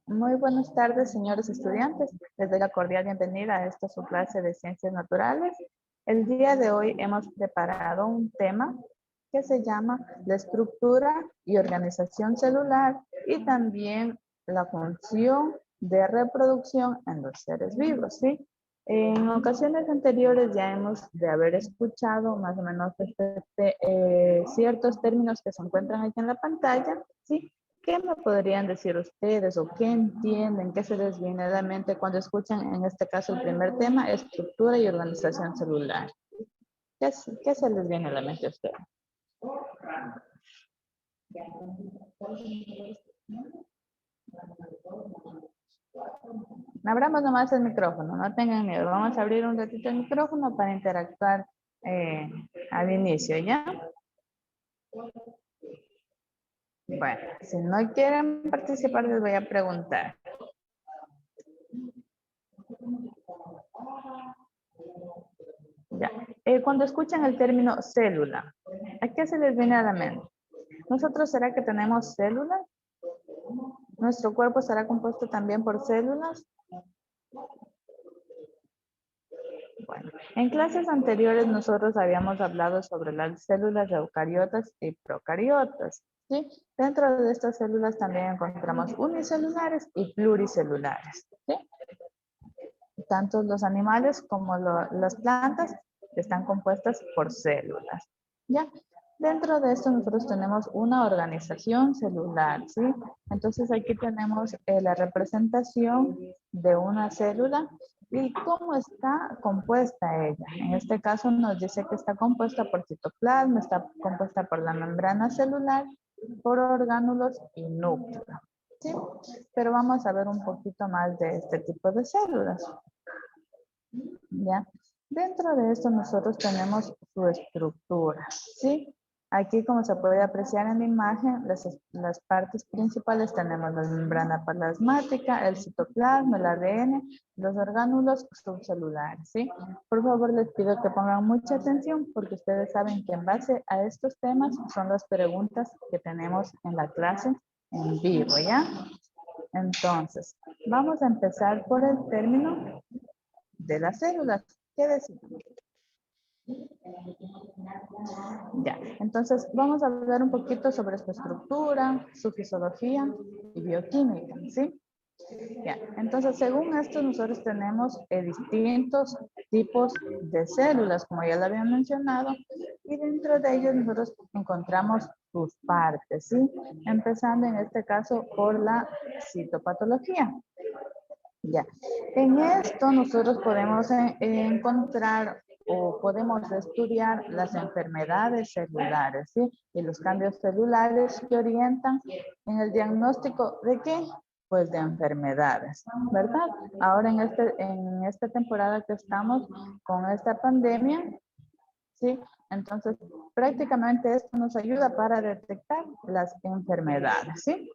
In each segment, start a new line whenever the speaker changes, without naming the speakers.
Muy buenas tardes, señores estudiantes. Les doy la cordial bienvenida a esta su clase de Ciencias Naturales. El día de hoy hemos preparado un tema que se llama la estructura y organización celular y también la función de reproducción en los seres vivos, ¿sí? En ocasiones anteriores ya hemos de haber escuchado más o menos ciertos términos que se encuentran aquí en la pantalla, ¿sí? ¿Qué me podrían decir ustedes o qué entienden, qué se les viene a la mente cuando escuchan en este caso el primer tema, estructura y organización celular? ¿Qué se les viene a la mente a ustedes? Abramos nomás el micrófono, no tengan miedo. Vamos a abrir un ratito el micrófono para interactuar al inicio, ¿ya? Bueno, si no quieren participar, les voy a preguntar. Ya. Cuando escuchan el término célula, ¿a qué se les viene a la mente? ¿Nosotros será que tenemos células? ¿Nuestro cuerpo estará compuesto también por células? Bueno, en clases anteriores nosotros habíamos hablado sobre las células eucariotas y procariotas, ¿sí? Dentro de estas células también encontramos unicelulares y pluricelulares, ¿sí? Tanto los animales como las plantas están compuestas por células, ¿ya? Dentro de esto nosotros tenemos una organización celular, ¿sí? Entonces aquí tenemos la representación de una célula y cómo está compuesta ella. En este caso nos dice que está compuesta por citoplasma, está compuesta por la membrana celular, por orgánulos y núcleo, ¿sí? Pero vamos a ver un poquito más de este tipo de células, ¿ya? Dentro de esto nosotros tenemos su estructura, ¿sí? Aquí, como se puede apreciar en la imagen, las partes principales tenemos la membrana plasmática, el citoplasma, el ADN, los orgánulos subcelulares, ¿sí? Por favor, les pido que pongan mucha atención porque ustedes saben que en base a estos temas son las preguntas que tenemos en la clase en vivo, ¿ya? Entonces, vamos a empezar por el término de las células. ¿Qué decimos? Ya, entonces vamos a hablar un poquito sobre su estructura, su fisiología y bioquímica, ¿sí? Ya, entonces según esto nosotros tenemos distintos tipos de células, como ya lo había mencionado, y dentro de ellos nosotros encontramos sus partes, ¿sí? Empezando en este caso por la citopatología. Ya, en esto nosotros podemos encontrar o podemos estudiar las enfermedades celulares, ¿sí? Y los cambios celulares que orientan en el diagnóstico de qué? Pues de enfermedades, ¿verdad? Ahora en esta temporada que estamos con esta pandemia, ¿sí? Entonces, prácticamente esto nos ayuda para detectar las enfermedades, ¿sí?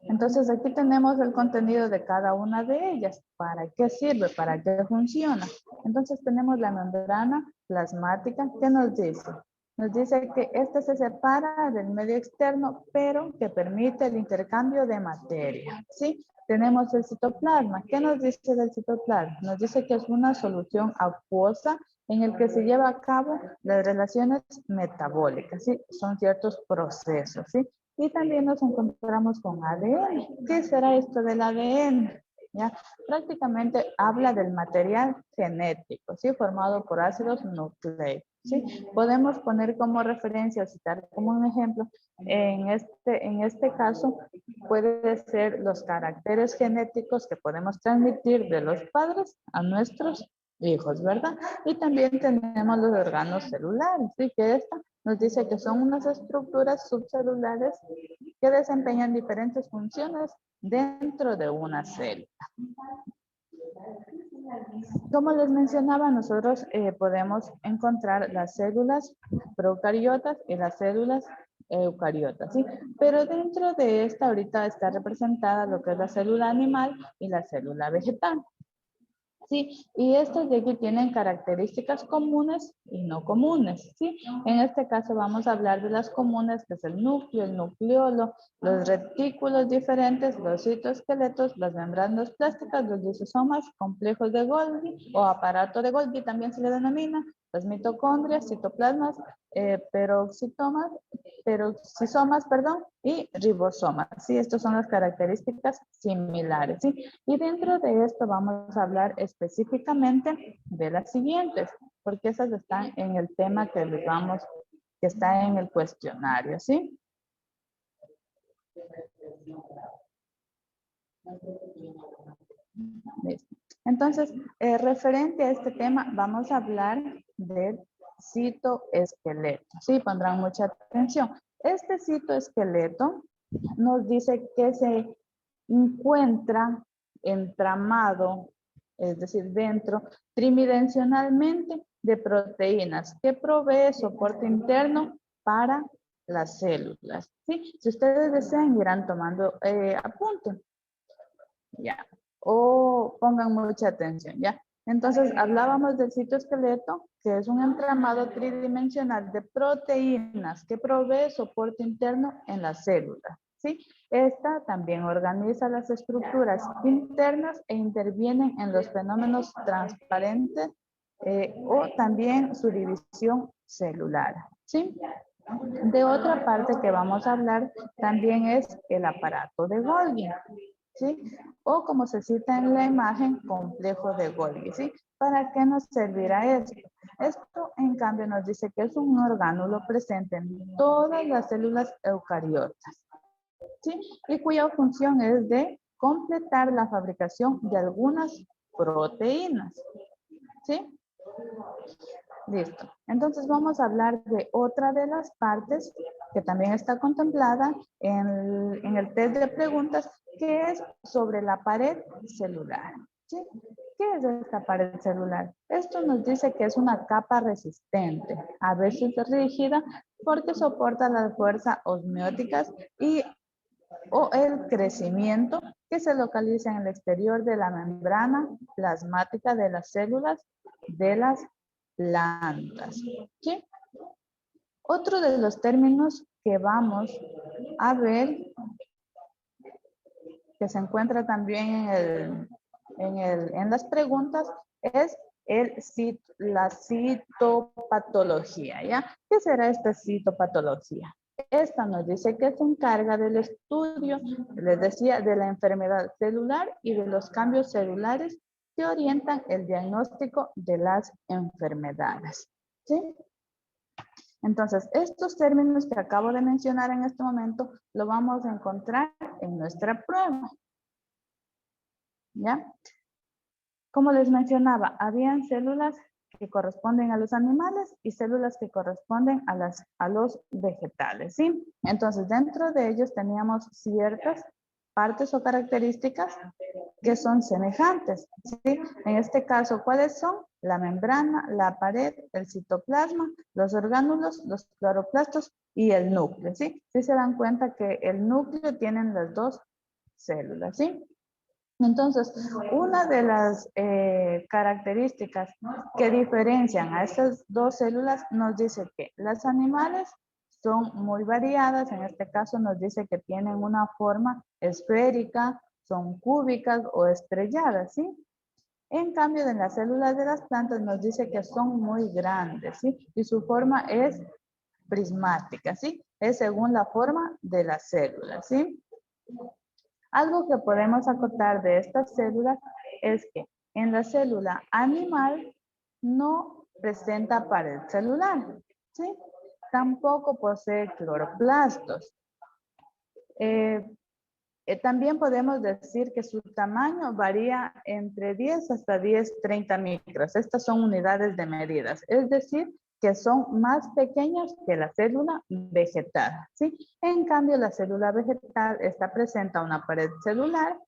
Entonces aquí tenemos el contenido de cada una de ellas. ¿Para qué sirve? ¿Para qué funciona? Entonces tenemos la membrana plasmática. ¿Qué nos dice? Nos dice que esta se separa del medio externo, pero que permite el intercambio de materia. ¿Sí? Tenemos el citoplasma. ¿Qué nos dice del citoplasma? Nos dice que es una solución acuosa en el que se lleva a cabo las relaciones metabólicas, ¿sí? Son ciertos procesos, ¿sí? Y también nos encontramos con ADN. ¿Qué será esto del ADN? ¿Ya? Prácticamente habla del material genético, ¿sí? Formado por ácidos nucleicos, ¿sí? Podemos poner como referencia, citar como un ejemplo, en este caso puede ser los caracteres genéticos que podemos transmitir de los padres a nuestros hijos, ¿verdad? Y también tenemos los órganos celulares, ¿sí? Que esta nos dice que son unas estructuras subcelulares que desempeñan diferentes funciones dentro de una célula. Como les mencionaba, nosotros podemos encontrar las células procariotas y las células eucariotas, ¿sí? Pero dentro de esta ahorita está representada lo que es la célula animal y la célula vegetal. Sí, y estas de aquí tienen características comunes y no comunes, ¿sí? En este caso vamos a hablar de las comunes, que es el núcleo, el nucleolo, los retículos diferentes, los citoesqueletos, las membranas plásticas, los lisosomas, complejos de Golgi o aparato de Golgi también se le denomina, las mitocondrias, citoplasmas, peroxisomas, y ribosomas, ¿sí? Estas son las características similares, ¿sí? Y dentro de esto vamos a hablar específicamente de las siguientes, porque esas están en el tema que les vamos, que está en el cuestionario, ¿sí? Listo. Entonces, referente a este tema, vamos a hablar del citoesqueleto, ¿sí? Pondrán mucha atención. Este citoesqueleto nos dice que se encuentra entramado, es decir, dentro, tridimensionalmente de proteínas que provee soporte interno para las células. ¿Sí? Si ustedes desean, irán tomando apunte. Ya. O pongan mucha atención, ¿ya? Entonces, hablábamos del citoesqueleto, que es un entramado tridimensional de proteínas que provee soporte interno en las células, ¿sí? Esta también organiza las estructuras internas e interviene en los fenómenos transparentes o también su división celular, ¿sí? De otra parte que vamos a hablar también es el aparato de Golgi, ¿sí? O como se cita en la imagen, complejo de Golgi, ¿sí? ¿Para qué nos servirá esto? Esto, en cambio, nos dice que es un orgánulo presente en todas las células eucariotas, ¿sí? Y cuya función es de completar la fabricación de algunas proteínas, ¿sí? Listo. Entonces vamos a hablar de otra de las partes que también está contemplada en el test de preguntas, que es sobre la pared celular. ¿Sí? ¿Qué es esta pared celular? Esto nos dice que es una capa resistente, a veces rígida, porque soporta las fuerzas osmióticas y o el crecimiento que se localiza en el exterior de la membrana plasmática de las células de las plantas. ¿Sí? Otro de los términos que vamos a ver, que se encuentra también en las preguntas, es la citopatología, ¿ya? ¿Qué será esta citopatología? Esta nos dice que se encarga del estudio, les decía, de la enfermedad celular y de los cambios celulares que orientan el diagnóstico de las enfermedades. ¿Sí? Entonces, estos términos que acabo de mencionar en este momento, lo vamos a encontrar en nuestra prueba. ¿Ya? Como les mencionaba, habían células que corresponden a los animales y células que corresponden a los vegetales, ¿sí? Entonces, dentro de ellos teníamos ciertas partes o características que son semejantes, ¿sí? En este caso, ¿cuáles son? La membrana, la pared, el citoplasma, los orgánulos, los cloroplastos y el núcleo, ¿sí? Sí se dan cuenta que el núcleo tienen las dos células, ¿sí? Entonces, una de las características que diferencian a estas dos células nos dice que las animales son muy variadas, en este caso nos dice que tienen una forma esférica, son cúbicas o estrelladas, ¿sí? En cambio, de las células de las plantas nos dice que son muy grandes, ¿sí? Y su forma es prismática, ¿sí? Es según la forma de las células, ¿sí? Algo que podemos acotar de estas células es que en la célula animal no presenta pared celular, ¿sí? Tampoco posee cloroplastos. También podemos decir que su tamaño varía entre 10 hasta 30 micros. Estas son unidades de medidas, es decir, que son más pequeñas que la célula vegetal, ¿sí? En cambio, la célula vegetal presenta una pared celular,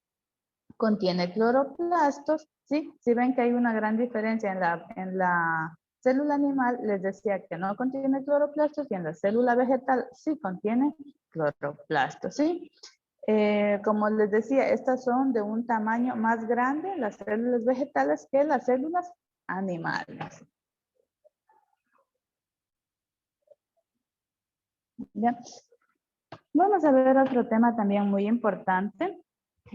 contiene cloroplastos, ¿sí? Si ven que hay una gran diferencia en la célula animal, les decía que no contiene cloroplastos y en la célula vegetal sí contiene cloroplastos, ¿sí? Como les decía, estas son de un tamaño más grande, las células vegetales, que las células animales. ¿Ya? Vamos a ver otro tema también muy importante.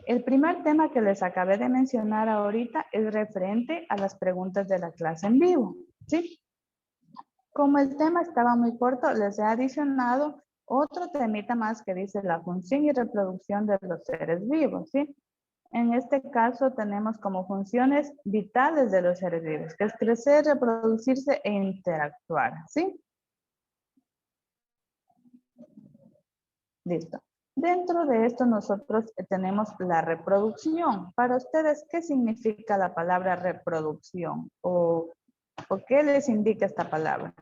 El primer tema que les acabé de mencionar ahorita es referente a las preguntas de la clase en vivo, ¿sí? Como el tema estaba muy corto, les he adicionado otro temita más que dice la función y reproducción de los seres vivos, ¿sí? En este caso tenemos como funciones vitales de los seres vivos, que es crecer, reproducirse e interactuar, ¿sí? Listo. Dentro de esto nosotros tenemos la reproducción. Para ustedes, ¿qué significa la palabra reproducción? ¿O qué les indica esta palabra?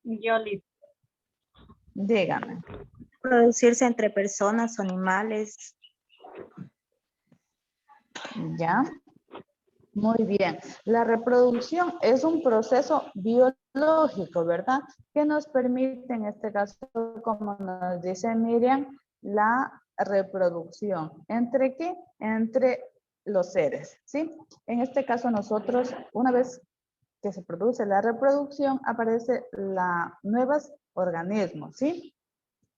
Yoli.
Dígame.
Producirse entre personas o animales.
¿Ya? Muy bien. La reproducción es un proceso biológico, ¿verdad? Que nos permite, en este caso, como nos dice Miriam, la reproducción. ¿Entre qué? Entre los seres, ¿sí? En este caso nosotros, una vez que se produce la reproducción, aparece la nuevos organismos, ¿sí?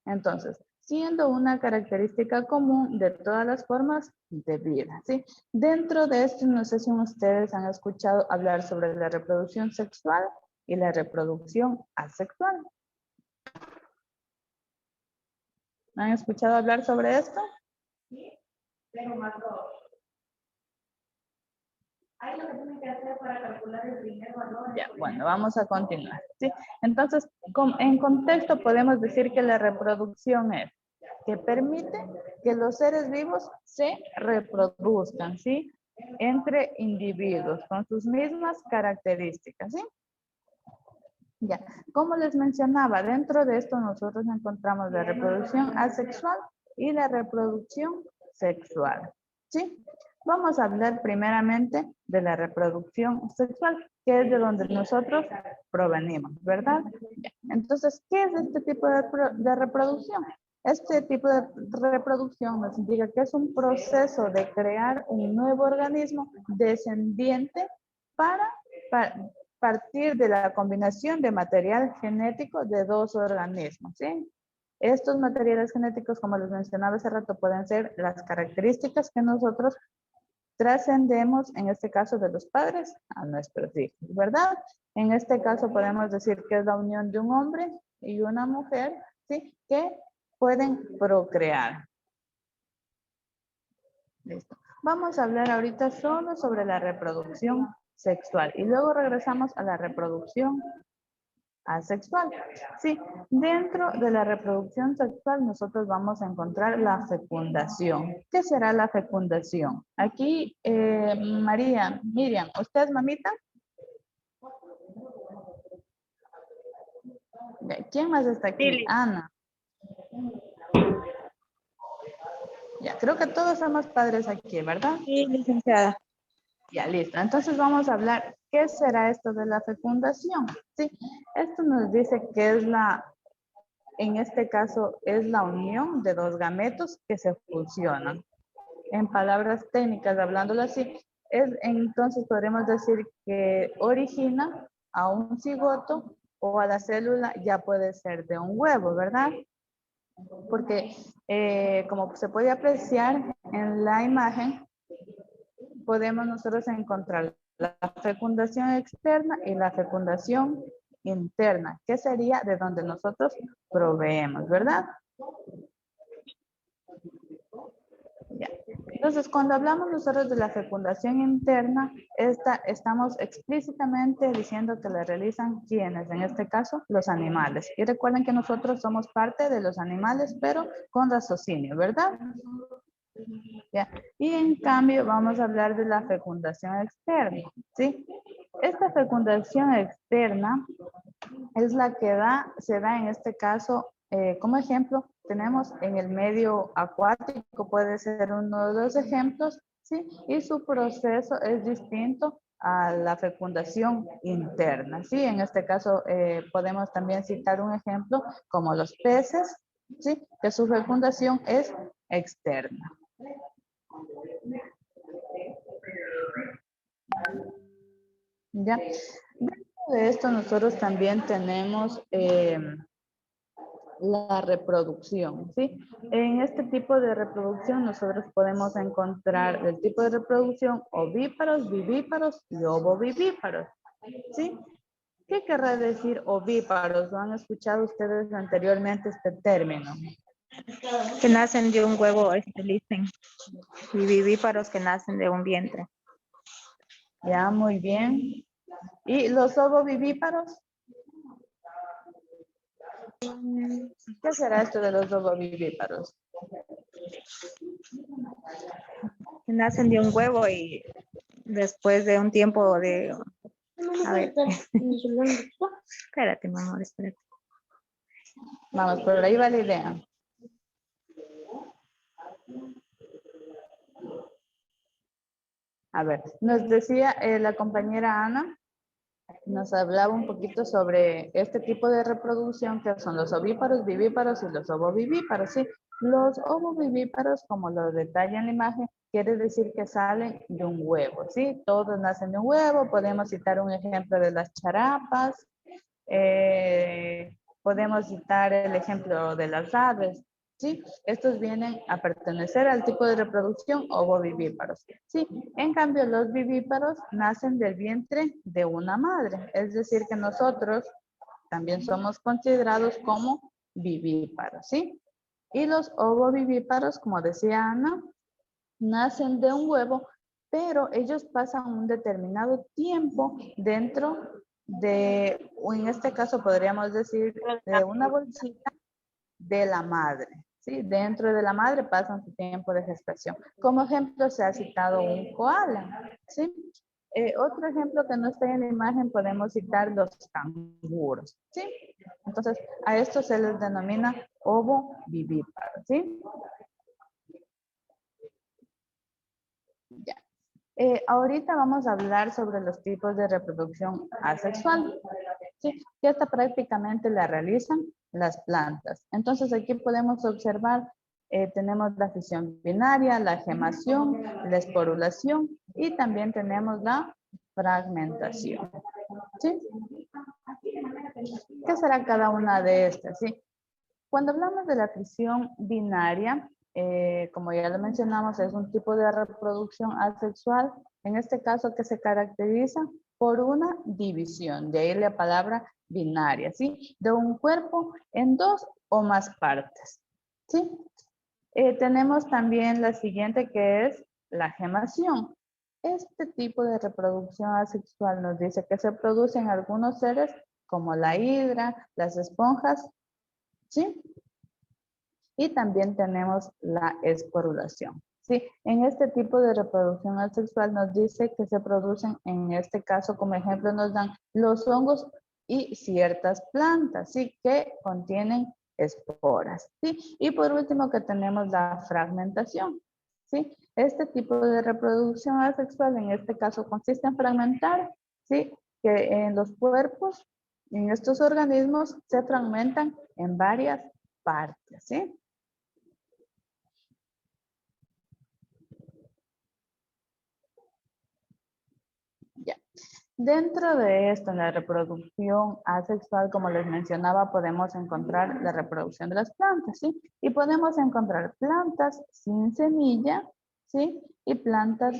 Entonces, siendo una característica común de todas las formas de vida, ¿sí? Dentro de esto, no sé si ustedes han escuchado hablar sobre la reproducción sexual y la reproducción asexual. ¿Han escuchado hablar sobre esto? Tengo más dos. Ahí lo que tienen que hacer para calcular el primer valor. Ya, bueno, vamos a continuar, ¿sí? Entonces, en contexto podemos decir que la reproducción es que permite que los seres vivos se reproduzcan, ¿sí? Entre individuos con sus mismas características, ¿sí? Ya, como les mencionaba, dentro de esto nosotros encontramos la reproducción asexual y la reproducción sexual, ¿sí? Vamos a hablar primeramente de la reproducción sexual, que es de donde nosotros provenimos, ¿verdad? Ya. Entonces, ¿qué es este tipo de reproducción? Este tipo de reproducción nos indica que es un proceso de crear un nuevo organismo descendiente para partir de la combinación de material genético de dos organismos, ¿sí? Estos materiales genéticos, como les mencionaba hace rato, pueden ser las características que nosotros trascendemos, en este caso de los padres, a nuestros hijos, ¿verdad? En este caso podemos decir que es la unión de un hombre y una mujer, ¿sí? Que pueden procrear. Listo. Vamos a hablar ahorita solo sobre la reproducción sexual y luego regresamos a la reproducción asexual. Sí, dentro de la reproducción sexual nosotros vamos a encontrar la fecundación. ¿Qué será la fecundación? Aquí, Miriam, ¿usted es mamita? ¿Quién más está aquí?
Sí,
Ana. Ya, creo que todos somos padres aquí, ¿verdad?
sí, licenciada.
Ya, listo. Entonces vamos a hablar, ¿qué será esto de la fecundación? Sí, esto nos dice que es en este caso, es la unión de dos gametos que se fusionan. En palabras técnicas, hablándolo así, entonces podremos decir que origina a un cigoto o a la célula, ya puede ser de un huevo, ¿verdad? Porque como se puede apreciar en la imagen, podemos nosotros encontrar la fecundación externa y la fecundación interna, que sería de donde nosotros proveemos, ¿verdad? Ya. Entonces, cuando hablamos nosotros de la fecundación interna, estamos explícitamente diciendo que la realizan quienes, en este caso, los animales. Y recuerden que nosotros somos parte de los animales, pero con raciocinio, ¿verdad? Ya. Y en cambio vamos a hablar de la fecundación externa, ¿sí? Esta fecundación externa es la que se da en este caso, como ejemplo, tenemos en el medio acuático, puede ser uno de los ejemplos, ¿sí? Y su proceso es distinto a la fecundación interna, ¿sí? En este caso podemos también citar un ejemplo como los peces, ¿sí? Que su fecundación es externa. ¿Ya? Dentro de esto nosotros también tenemos la reproducción, ¿sí? En este tipo de reproducción nosotros podemos encontrar el tipo de reproducción ovíparos, vivíparos y ovovivíparos, ¿sí? ¿Qué querrá decir ovíparos? ¿Lo han escuchado ustedes anteriormente este término?
Que nacen de un huevo, dicen. Y vivíparos que nacen de un vientre.
Ya, muy bien. ¿Y los ovovivíparos? ¿Qué será esto de los ovovivíparos?
Que nacen de un huevo y después de un tiempo de... A ver. Espérate, mi amor, espérate.
Vamos, por ahí va la idea. A ver, nos decía la compañera Ana, nos hablaba un poquito sobre este tipo de reproducción que son los ovíparos, vivíparos y los ovovivíparos, ¿sí? Los ovovivíparos, como lo detalla en la imagen, quiere decir que salen de un huevo, ¿sí? Todos nacen de un huevo, podemos citar un ejemplo de las charapas, podemos citar el ejemplo de las aves, ¿sí? Estos vienen a pertenecer al tipo de reproducción ovovivíparos, ¿sí? En cambio, los vivíparos nacen del vientre de una madre, es decir, que nosotros también somos considerados como vivíparos, ¿sí? Y los ovovivíparos, como decía Ana, nacen de un huevo, pero ellos pasan un determinado tiempo dentro de, o en este caso podríamos decir, de una bolsita de la madre, ¿sí? Dentro de la madre pasan su tiempo de gestación. Como ejemplo se ha citado un koala, ¿sí? Otro ejemplo que no está en la imagen podemos citar los canguros, ¿sí? Entonces, a estos se les denomina ovovivíparos, ¿sí? Ya. Ahorita vamos a hablar sobre los tipos de reproducción asexual, ¿sí? Que esta prácticamente la realizan las plantas. Entonces aquí podemos observar, tenemos la fisión binaria, la gemación, la esporulación y también tenemos la fragmentación, ¿sí? ¿Qué será cada una de estas? ¿Sí? Cuando hablamos de la fisión binaria, como ya lo mencionamos, es un tipo de reproducción asexual, en este caso que se caracteriza por una división, de ahí la palabra binaria, ¿sí? De un cuerpo en dos o más partes, ¿sí? Tenemos también la siguiente que es la gemación. Este tipo de reproducción asexual nos dice que se produce en algunos seres como la hidra, las esponjas, ¿sí? Y también tenemos la esporulación. ¿Sí? En este tipo de reproducción asexual nos dice que se producen, en este caso como ejemplo nos dan los hongos y ciertas plantas, ¿sí? Que contienen esporas, ¿sí? Y por último que tenemos la fragmentación, ¿sí? Este tipo de reproducción asexual en este caso consiste en fragmentar, ¿sí? Que en los cuerpos, en estos organismos se fragmentan en varias partes, ¿sí? Ya. Dentro de esto, en la reproducción asexual, como les mencionaba, podemos encontrar la reproducción de las plantas, ¿sí? Y podemos encontrar plantas sin semilla, ¿sí? Y plantas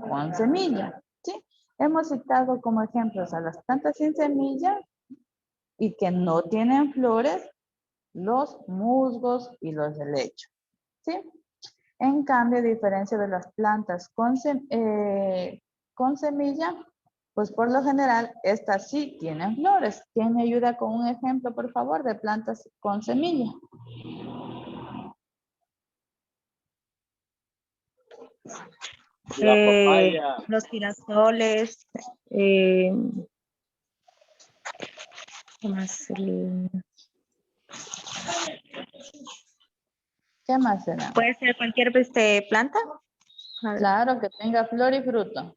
con semilla, ¿sí? Hemos citado como ejemplos a las plantas sin semilla y que no tienen flores, los musgos y los helechos, ¿sí? En cambio, a diferencia de las plantas con semilla, pues por lo general, estas sí tienen flores. ¿Quién me ayuda con un ejemplo, por favor, de plantas con semilla?
Los girasoles, ¿qué más?
¿Qué más será?
Puede ser cualquier planta.
Claro, que tenga flor y fruto.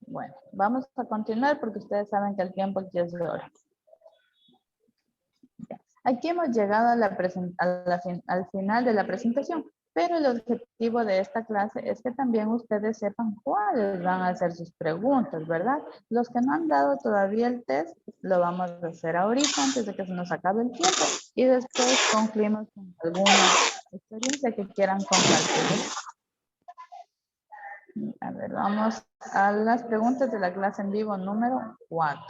Bueno, vamos a continuar porque ustedes saben que el tiempo aquí es de hora. Aquí hemos llegado a al final de la presentación, pero el objetivo de esta clase es que también ustedes sepan cuáles van a ser sus preguntas, ¿verdad? Los que no han dado todavía el test, lo vamos a hacer ahorita antes de que se nos acabe el tiempo y después concluimos con alguna experiencia que quieran compartir. A ver, vamos a las preguntas de la clase en vivo número 4.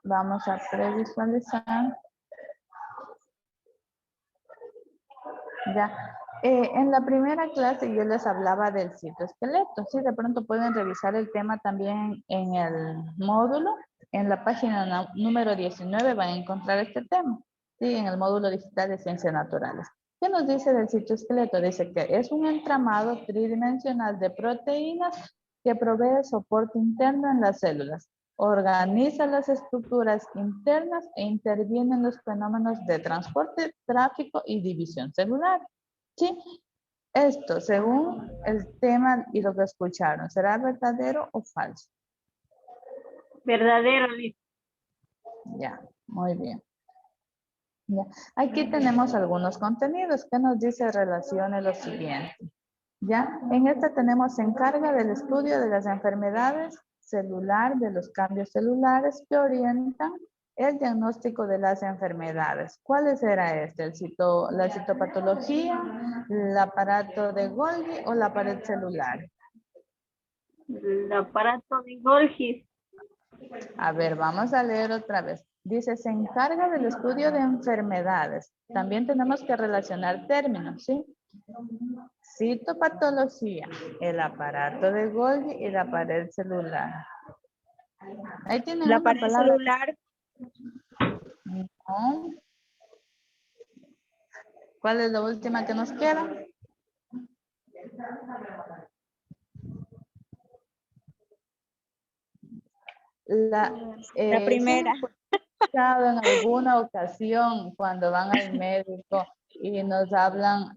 Vamos a previsualizar. Ya. En la primera clase yo les hablaba del citoesqueleto. Sí, de pronto pueden revisar el tema también en el módulo. En la página número 19 van a encontrar este tema. Sí, en el módulo digital de ciencias naturales. ¿Qué nos dice del citoesqueleto? Dice que es un entramado tridimensional de proteínas que provee soporte interno en las células. Organiza las estructuras internas e interviene en los fenómenos de transporte, tráfico y división celular. ¿Sí? Esto, según el tema y lo que escucharon, ¿será verdadero o falso?
Verdadero.
Ya, muy bien. Ya. Aquí tenemos algunos contenidos que nos dice relacione lo siguiente. Ya, en esta tenemos se encarga del estudio de las enfermedades celular, de los cambios celulares que orientan el diagnóstico de las enfermedades. ¿Cuáles era este? La citopatología, el aparato de Golgi o la pared celular.
El aparato de Golgi.
A ver, vamos a leer otra vez. Dice, se encarga del estudio de enfermedades. También tenemos que relacionar términos, ¿sí? Citopatología, el aparato de Golgi y la pared celular. Ahí tienen
La
una
pared
palabra.
celular.
No. ¿Cuál es la última que nos queda? La
Primera.
en alguna ocasión cuando van al médico y nos hablan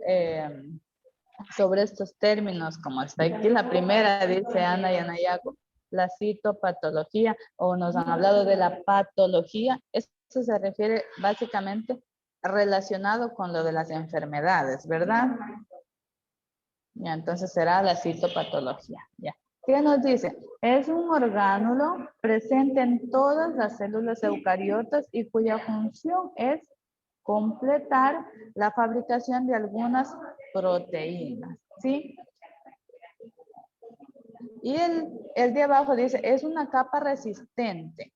sobre estos términos, como está aquí la primera, dice Ana y Anayago, la citopatología, o nos han hablado de la patología, eso se refiere básicamente relacionado con lo de las enfermedades, ¿verdad? Ya, entonces será la citopatología, ya. ¿Qué nos dice? Es un orgánulo presente en todas las células eucariotas y cuya función es completar la fabricación de algunas proteínas, ¿sí? Y el de abajo dice, es una capa resistente,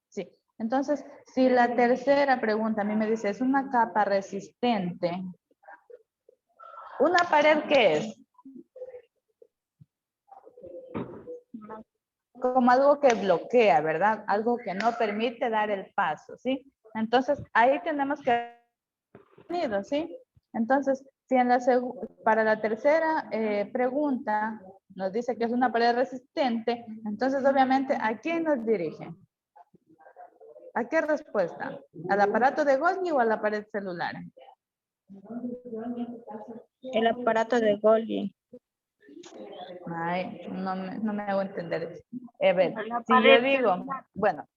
¿sí? Entonces, si la tercera pregunta a mí me dice, es una capa resistente, ¿una pared qué es? Como algo que bloquea, ¿verdad? Algo que no permite dar el paso, ¿sí? Entonces, ahí tenemos que... ¿sí? Entonces, si para la tercera pregunta nos dice que es una pared resistente, entonces obviamente, ¿a quién nos dirige? ¿A qué respuesta? ¿Al aparato de Golgi o a la pared celular?
El aparato de Golgi.
Ay, no me hago entender. A ver,
La
si yo
pared
digo,
celular.
bueno,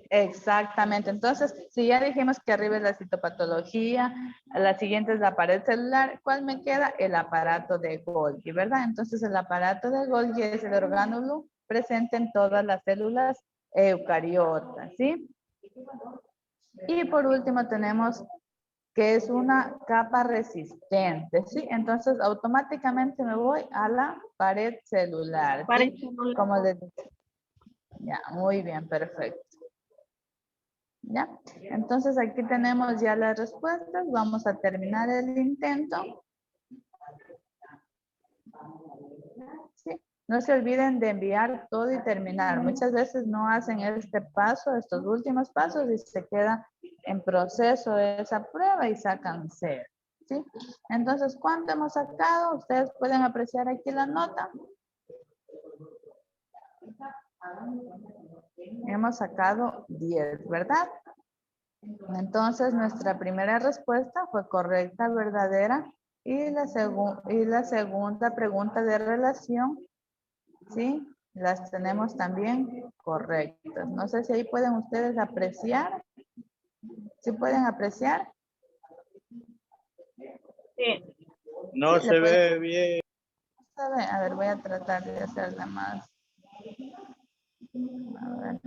exactamente. Entonces, si ya dijimos que arriba es la citopatología, la siguiente es la pared celular, ¿cuál me queda? El aparato de Golgi, ¿verdad? Entonces, el aparato de Golgi es el orgánulo presente en todas las células eucariotas, ¿sí? Y por último tenemos que es una capa resistente, ¿sí? Entonces, automáticamente me voy a la pared celular,
Pared
¿sí?
celular.
Como les dije. Ya, muy bien, perfecto. ¿Ya? Entonces aquí tenemos ya las respuestas. Vamos a terminar el intento. ¿Sí? No se olviden de enviar todo y terminar. Muchas veces no hacen este paso, estos últimos pasos, y se queda en proceso esa prueba y sacan 0. ¿Sí? Entonces, ¿cuánto hemos sacado? Ustedes pueden apreciar aquí la nota. Hemos sacado 10, ¿verdad? Entonces, nuestra primera respuesta fue correcta, verdadera. Y la segunda pregunta de relación, ¿sí? Las tenemos también correctas. No sé si ahí pueden ustedes apreciar. ¿Sí pueden apreciar?
Sí.
No
Sí,
se ve bien.
A ver, voy a tratar de hacerla más. A ver.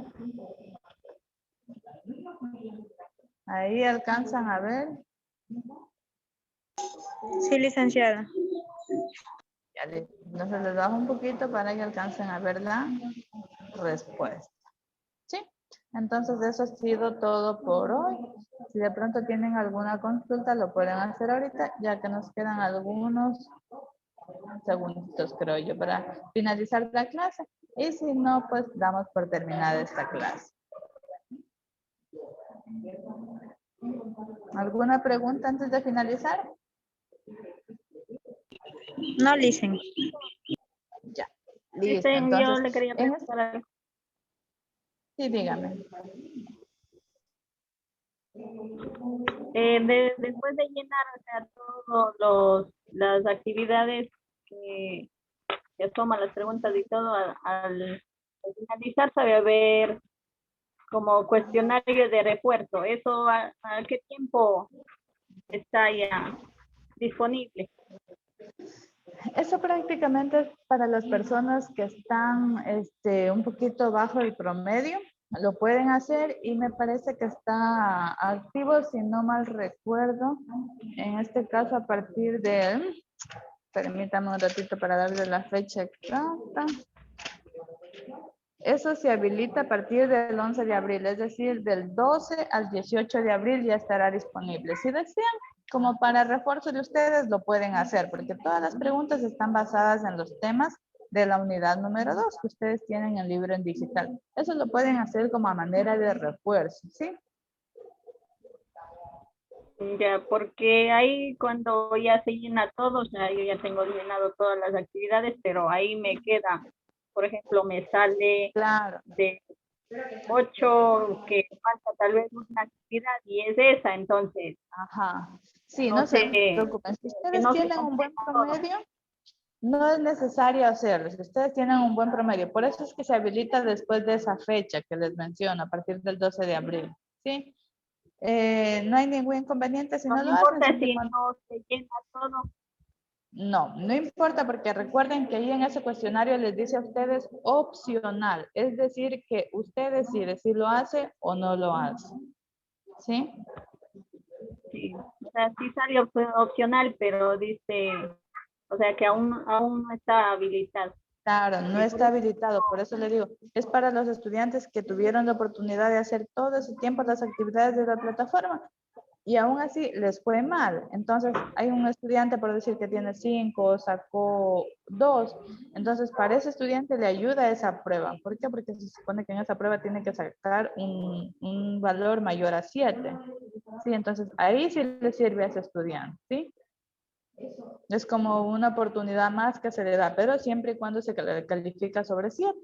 Ahí alcanzan a ver.
Sí, licenciada.
Entonces les bajo un poquito para que alcancen a ver la respuesta. ¿Sí? Entonces eso ha sido todo por hoy. Si de pronto tienen alguna consulta, lo pueden hacer ahorita, ya que nos quedan algunos segunditos, creo yo, para finalizar la clase. Y si no, pues damos por terminada esta clase. ¿Alguna pregunta antes de finalizar?
No, licen.
Ya. Listo.
Dicen, yo
Entonces,
le quería preguntar algo.
sí, dígame.
Después de llenar, o sea, todas las actividades que toman las preguntas y todo, al finalizar sabe haber como cuestionario de refuerzo. ¿Eso a qué tiempo está ya disponible?
Eso prácticamente es para las personas que están un poquito bajo el promedio. Lo pueden hacer y me parece que está activo, si no mal recuerdo. En este caso, a partir de, permítame un ratito para darle la fecha exacta. Eso se habilita a partir del 11 de abril, es decir, del 12 al 18 de abril ya estará disponible. Si desean, como para refuerzo de ustedes, lo pueden hacer, porque todas las preguntas están basadas en los temas de la unidad número 2 que ustedes tienen en el libro en digital. Eso lo pueden hacer como a manera de refuerzo, ¿sí?
Ya, porque ahí cuando ya se llena todo, o sea, yo ya tengo llenado todas las actividades, pero ahí me queda, por ejemplo, me sale
Claro.
de 8 que falta tal vez una actividad y es esa, entonces,
Ajá. Sí,
no
no se
sé,
preocupen. Si
que
ustedes
no se
tienen un buen
completa todo.
promedio, no es necesario hacerlo. Si ustedes tienen un buen promedio, por eso es que se habilita después de esa fecha que les menciono, a partir del 12 de abril. ¿Sí? No hay ningún inconveniente si
No
no
me
lo hacen.
importa
Siempre y
si
cuando...
no se llena todo.
No, no importa porque recuerden que ahí en ese cuestionario les dice a ustedes opcional. Es decir, que usted decide si lo hace o no lo hace. ¿Sí?
Sí, o sea, sí sale opcional, pero dice, o sea, que aún no está habilitado.
Claro, no
Y por
está
eso,
habilitado, por eso le digo, es para los estudiantes que tuvieron la oportunidad de hacer todo ese tiempo las actividades de la plataforma y aún así les fue mal. Entonces, hay un estudiante, por decir que tiene 5, sacó 2, entonces para ese estudiante le ayuda esa prueba. ¿Por qué? Porque se supone que en esa prueba tiene que sacar un valor mayor a 7. Sí, entonces ahí sí le sirve a ese estudiante, ¿sí? Es como una oportunidad más que se le da, pero siempre y cuando se califica sobre 7.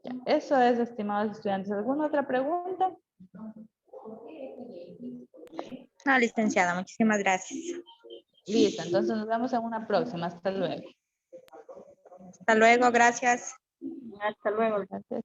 Ya, eso es, estimados estudiantes. ¿Alguna otra pregunta?
No, licenciada, muchísimas gracias.
Listo, entonces nos vemos en una próxima. Hasta luego.
Hasta luego, gracias.
hasta luego.
Gracias.